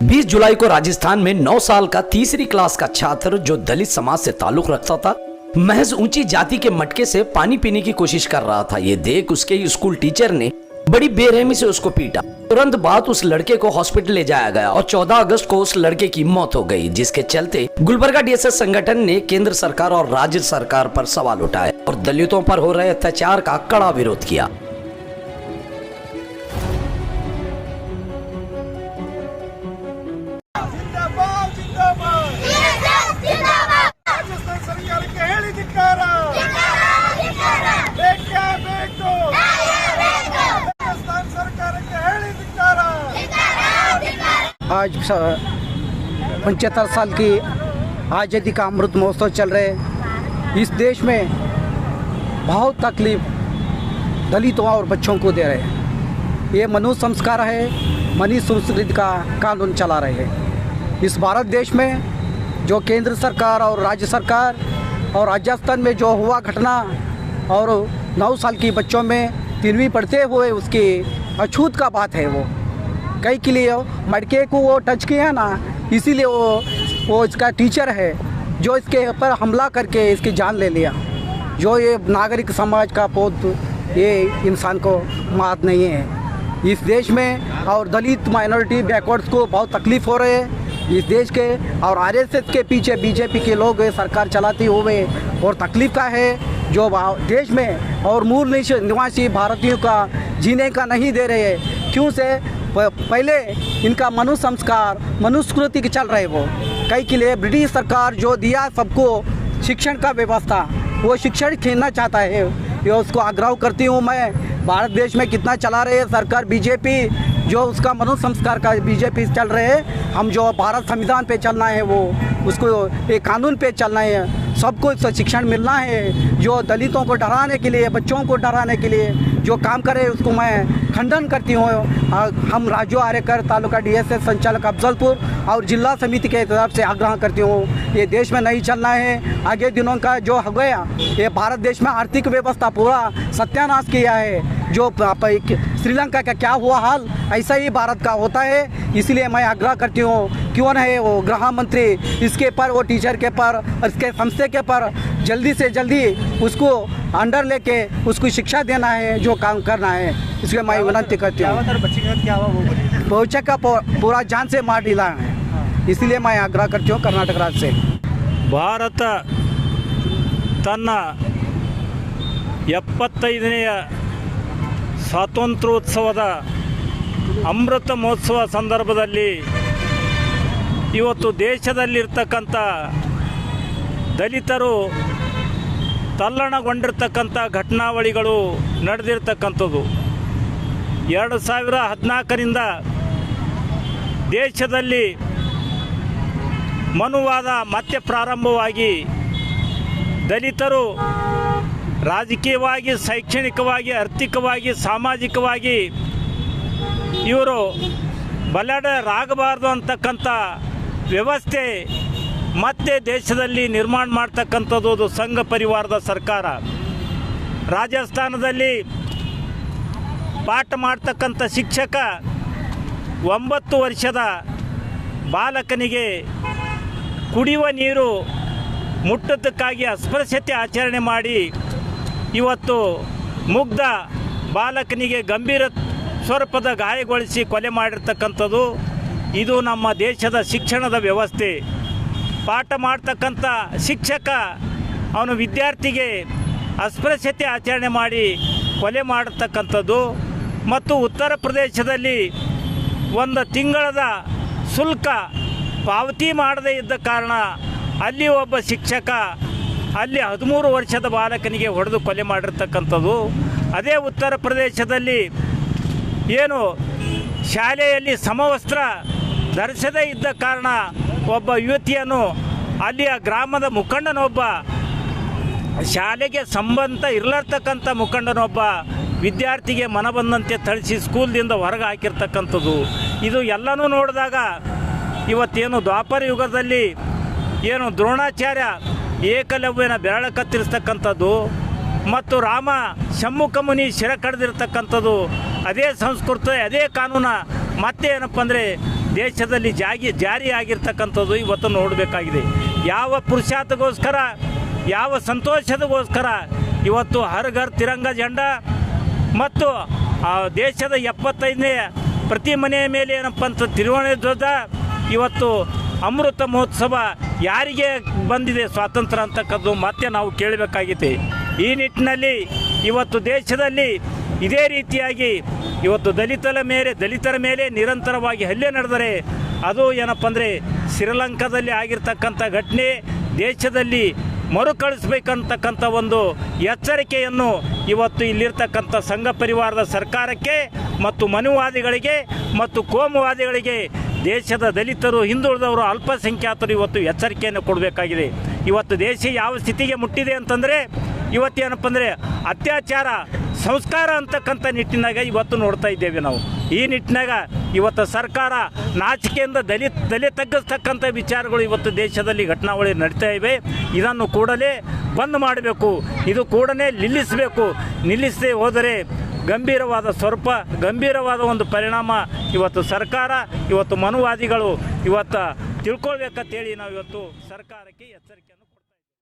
20 जुलाई को राजस्थान में 9 साल का तीसरी क्लास का छात्र जो दलित समाज से ताल्लुक रखता था, महज ऊंची जाति के मटके से पानी पीने की कोशिश कर रहा था। ये देख उसके स्कूल टीचर ने बड़ी बेरहमी से उसको पीटा। तुरंत बाद उस लड़के को हॉस्पिटल ले जाया गया और 14 अगस्त को उस लड़के की मौत हो गई, जिसके चलते गुलबर्गा डीएसएस संगठन ने केंद्र सरकार और राज्य सरकार पर सवाल उठाए और दलितों पर हो रहे अत्याचार का कड़ा विरोध किया। आज 75 साल की आज़ादी का अमृत महोत्सव चल रहे हैं। इस देश में बहुत तकलीफ दलितों और बच्चों को दे रहे हैं। ये मनुष्य संस्कार है, मनीष संस्कृति का कानून चला रहे हैं। इस भारत देश में जो केंद्र सरकार और राज्य सरकार और राजस्थान में जो हुआ घटना और 9 साल की बच्चों में 3वीं पढ़ते हुए उसकी अछूत का बात है। वो कई के लिए मटके को वो टच किया ना, इसीलिए वो इसका टीचर है जो इसके ऊपर हमला करके इसकी जान ले लिया। जो ये नागरिक समाज का बहुत ये इंसान को मात नहीं है इस देश में। और दलित माइनॉरिटी बैकवर्ड्स को बहुत तकलीफ़ हो रहे है इस देश के। और आरएसएस के पीछे बीजेपी के लोग सरकार चलाते हुए और तकलीफ़ का है जो देश में और मूल निवासी भारतीयों का जीने का नहीं दे रहे हैं। क्यों से पहले इनका मनुष्य संस्कार मनुस्मृति के चल रहे। वो कई के लिए ब्रिटिश सरकार जो दिया सबको शिक्षण का व्यवस्था, वो शिक्षण छीनना चाहता है। ये उसको आग्रह करती हूँ मैं। भारत देश में कितना चला रहे है सरकार बीजेपी, जो उसका मनुष्य संस्कार का बीजेपी चल रहे हैं। हम जो भारत संविधान पे चलना है वो उसको एक कानून पे चलना है। सबको शिक्षण मिलना है। जो दलितों को डराने के लिए, बच्चों को डराने के लिए जो काम करे उसको मैं खंडन करती हूँ। हम राजू आर्यकर तालुका डीएसएस संचालक अफजलपुर और जिला समिति के तरफ से आग्रह करती हूँ, ये देश में नहीं चलना है। आगे दिनों का जो हो गया, ये भारत देश में आर्थिक व्यवस्था पूरा सत्यानाश किया है। जो श्रीलंका का क्या हुआ हाल, ऐसा ही भारत का होता है। इसलिए मैं आग्रह करती हूँ, क्यों न है वो गृह मंत्री इसके पर, वो टीचर के पर, इसके संस्थे के पर जल्दी से जल्दी उसको अंडर लेके उसको शिक्षा देना है, जो काम करना है। इसलिए मैं विनती करती हूँ। बच्चे का पूरा जान से मार डाला है, इसलिए मैं आग्रह करती हूँ कर्नाटक राज्य से। ಭಾರತ ತನ್ನ 75ನೇ ಸ್ವಾತಂತ್ರ್ಯೋತ್ಸವದ ಅಮೃತ ಮಹೋತ್ಸವ ಸಂದರ್ಭದಲ್ಲಿ ಇವತ್ತು ದೇಶದಲ್ಲಿರ್ತಕ್ಕಂಥ ದಲಿತರು ತಲ್ಲಣಗೊಂಡಿರ್ತಕ್ಕಂಥ ಘಟನಾವಳಿಗಳು ನಡೆದಿರ್ತಕ್ಕಂಥದ್ದು 2014ರಿಂದ ದೇಶದಲ್ಲಿ ಮನುವಾದ ಮತ್ತೆ ಪ್ರಾರಂಭವಾಗಿ ದಲಿತರು ರಾಜಕೀಯವಾಗಿ, ಶೈಕ್ಷಣಿಕವಾಗಿ, ಆರ್ಥಿಕವಾಗಿ, ಸಾಮಾಜಿಕವಾಗಿ ಇವರು ಬಲಾಢ್ಯರಾಗಬಾರ್ದು ಅಂತಕ್ಕಂಥ ವ್ಯವಸ್ಥೆ ಮತ್ತೆ ದೇಶದಲ್ಲಿ ನಿರ್ಮಾಣ ಮಾಡ್ತಕ್ಕಂಥದ್ದು ಸಂಘ ಪರಿವಾರದ ಸರ್ಕಾರ. ರಾಜಸ್ಥಾನದಲ್ಲಿ ಪಾಠ ಮಾಡ್ತಕ್ಕಂಥ ಶಿಕ್ಷಕ 9 ವರ್ಷದ ಬಾಲಕನಿಗೆ ಕುಡಿಯುವ ನೀರು ಮುಟ್ಟೋದಕ್ಕಾಗಿ ಅಸ್ಪೃಶ್ಯತೆ ಆಚರಣೆ ಮಾಡಿ ಇವತ್ತು ಮುಗ್ಧ ಬಾಲಕನಿಗೆ ಗಂಭೀರ ಸ್ವರೂಪದ ಗಾಯಗೊಳಿಸಿ ಕೊಲೆ ಮಾಡಿರ್ತಕ್ಕಂಥದ್ದು ಇದು ನಮ್ಮ ದೇಶದ ಶಿಕ್ಷಣದ ವ್ಯವಸ್ಥೆ. ಪಾಠ ಮಾಡ್ತಕ್ಕಂಥ ಶಿಕ್ಷಕ ಅವನು ವಿದ್ಯಾರ್ಥಿಗೆ ಅಸ್ಪೃಶ್ಯತೆ ಆಚರಣೆ ಮಾಡಿ ಕೊಲೆ ಮಾಡತಕ್ಕಂಥದ್ದು. ಮತ್ತು ಉತ್ತರ ಪ್ರದೇಶದಲ್ಲಿ 1 ತಿಂಗಳದ ಶುಲ್ಕ ಪಾವತಿ ಮಾಡದೇ ಇದ್ದ ಕಾರಣ ಅಲ್ಲಿ ಒಬ್ಬ ಶಿಕ್ಷಕ ಅಲ್ಲಿ 13 ವರ್ಷದ ಬಾಲಕನಿಗೆ ಹೊಡೆದು ಕೊಲೆ ಮಾಡಿರ್ತಕ್ಕಂಥದ್ದು. ಅದೇ ಉತ್ತರ ಪ್ರದೇಶದಲ್ಲಿ ಏನು ಶಾಲೆಯಲ್ಲಿ ಸಮವಸ್ತ್ರ ಧರಿಸದೇ ಇದ್ದ ಕಾರಣ ಒಬ್ಬ ಯುವತಿಯನ್ನು ಅಲ್ಲಿಯ ಗ್ರಾಮದ ಮುಖಂಡನೊಬ್ಬ, ಶಾಲೆಗೆ ಸಂಬಂಧ ಇರಲಾರ್ತಕ್ಕಂಥ ಮುಖಂಡನೊಬ್ಬ ವಿದ್ಯಾರ್ಥಿಗೆ ಮನಬಂದಂತೆ ಥಳಿಸಿ ಸ್ಕೂಲ್ದಿಂದ ಹೊರಗೆ ಹಾಕಿರ್ತಕ್ಕಂಥದ್ದು. ಇದು ಎಲ್ಲನೂ ನೋಡಿದಾಗ ಇವತ್ತೇನು ದ್ವಾಪರ ಯುಗದಲ್ಲಿ ಏನು ದ್ರೋಣಾಚಾರ್ಯ ಏಕಲವ್ಯನ ಬೆರಳ ಕತ್ತರಿಸ್ತಕ್ಕಂಥದ್ದು ಮತ್ತು ರಾಮ ಷಣ್ಮುಖ ಮುನಿ ಶಿರ ಕಡ್ದಿರ್ತಕ್ಕಂಥದ್ದು, ಅದೇ ಸಂಸ್ಕೃತಿ ಅದೇ ಕಾನೂನು ಮತ್ತೆ ಏನಪ್ಪ ಅಂದರೆ ದೇಶದಲ್ಲಿ ಜಾರಿಯಾಗಿರ್ತಕ್ಕಂಥದ್ದು ಇವತ್ತು ನೋಡಬೇಕಾಗಿದೆ. ಯಾವ ಪುರುಷಾರ್ಥಗೋಸ್ಕರ, ಯಾವ ಸಂತೋಷದಗೋಸ್ಕರ ಇವತ್ತು ಹರ್ ಘರ್ ತಿರಂಗ ಜೆಂಡ ಮತ್ತು ದೇಶದ 75ನೇ ಪ್ರತಿ ಮನೆಯ ಮೇಲೆ ಏನಪ್ಪ ಅಂತ ತಿರುವಣೆ ಧ್ವಜ, ಇವತ್ತು ಅಮೃತ ಮಹೋತ್ಸವ ಯಾರಿಗೆ ಬಂದಿದೆ ಸ್ವಾತಂತ್ರ್ಯ ಅಂತಕ್ಕದ್ದು ಮತ್ತೆ ನಾವು ಕೇಳಬೇಕಾಗಿದೆ. ಈ ನಿಟ್ಟಿನಲ್ಲಿ ಇವತ್ತು ದೇಶದಲ್ಲಿ ಇದೇ ರೀತಿಯಾಗಿ ಇವತ್ತು ದಲಿತರ ಮೇಲೆ ನಿರಂತರವಾಗಿ ಹಲ್ಲೆ ನಡೆದರೆ ಅದು ಏನಪ್ಪ ಅಂದರೆ ಶ್ರೀಲಂಕಾದಲ್ಲಿ ಆಗಿರ್ತಕ್ಕಂಥ ಘಟನೆ ದೇಶದಲ್ಲಿ ಮರುಕಳಿಸ್ಬೇಕಂತಕ್ಕಂಥ ಒಂದು ಎಚ್ಚರಿಕೆಯನ್ನು ಇವತ್ತು ಇಲ್ಲಿರ್ತಕ್ಕಂಥ ಸಂಘ ಪರಿವಾರದ ಸರ್ಕಾರಕ್ಕೆ ಮತ್ತು ಮನುವಾದಿಗಳಿಗೆ ಮತ್ತು ಕೋಮುವಾದಿಗಳಿಗೆ ದೇಶದ ದಲಿತರು, ಹಿಂದುಳಿದವರು, ಅಲ್ಪಸಂಖ್ಯಾತರು ಇವತ್ತು ಎಚ್ಚರಿಕೆಯನ್ನು ಕೊಡಬೇಕಾಗಿದೆ. ಇವತ್ತು ದೇಶ ಯಾವ ಸ್ಥಿತಿಗೆ ಮುಟ್ಟಿದೆ ಅಂತಂದರೆ ಇವತ್ತೇನಪ್ಪ ಅಂದರೆ ಅತ್ಯಾಚಾರ ಸಂಸ್ಕಾರ ಅಂತಕ್ಕಂಥ ನಿಟ್ಟಿನಾಗ ಇವತ್ತು ನೋಡ್ತಾ ಇದ್ದೇವೆ ನಾವು. ಈ ನಿಟ್ಟಿನಾಗ ಇವತ್ತು ಸರ್ಕಾರ ನಾಚಿಕೆಯಿಂದ ತಗ್ಗಿಸ್ತಕ್ಕಂಥ ವಿಚಾರಗಳು ಇವತ್ತು ದೇಶದಲ್ಲಿ ಘಟನಾವಳಿ ನಡೀತಾ ಇವೆ. ಇದನ್ನು ಕೂಡಲೇ ಬಂದ್ ಮಾಡಬೇಕು, ಇದು ಕೂಡಲೇ ನಿಲ್ಲಿಸಬೇಕು. ನಿಲ್ಲಿಸದೆ ಹೋದರೆ ಗಂಭೀರವಾದ ಒಂದು ಪರಿಣಾಮ ಇವತ್ತು ಸರ್ಕಾರ, ಇವತ್ತು ಮನುವಾದಿಗಳು ಇವತ್ತು ತಿಳ್ಕೊಳ್ಬೇಕಂತೇಳಿ ನಾವು ಇವತ್ತು ಸರ್ಕಾರಕ್ಕೆ ಎಚ್ಚರಿಕೆಯನ್ನು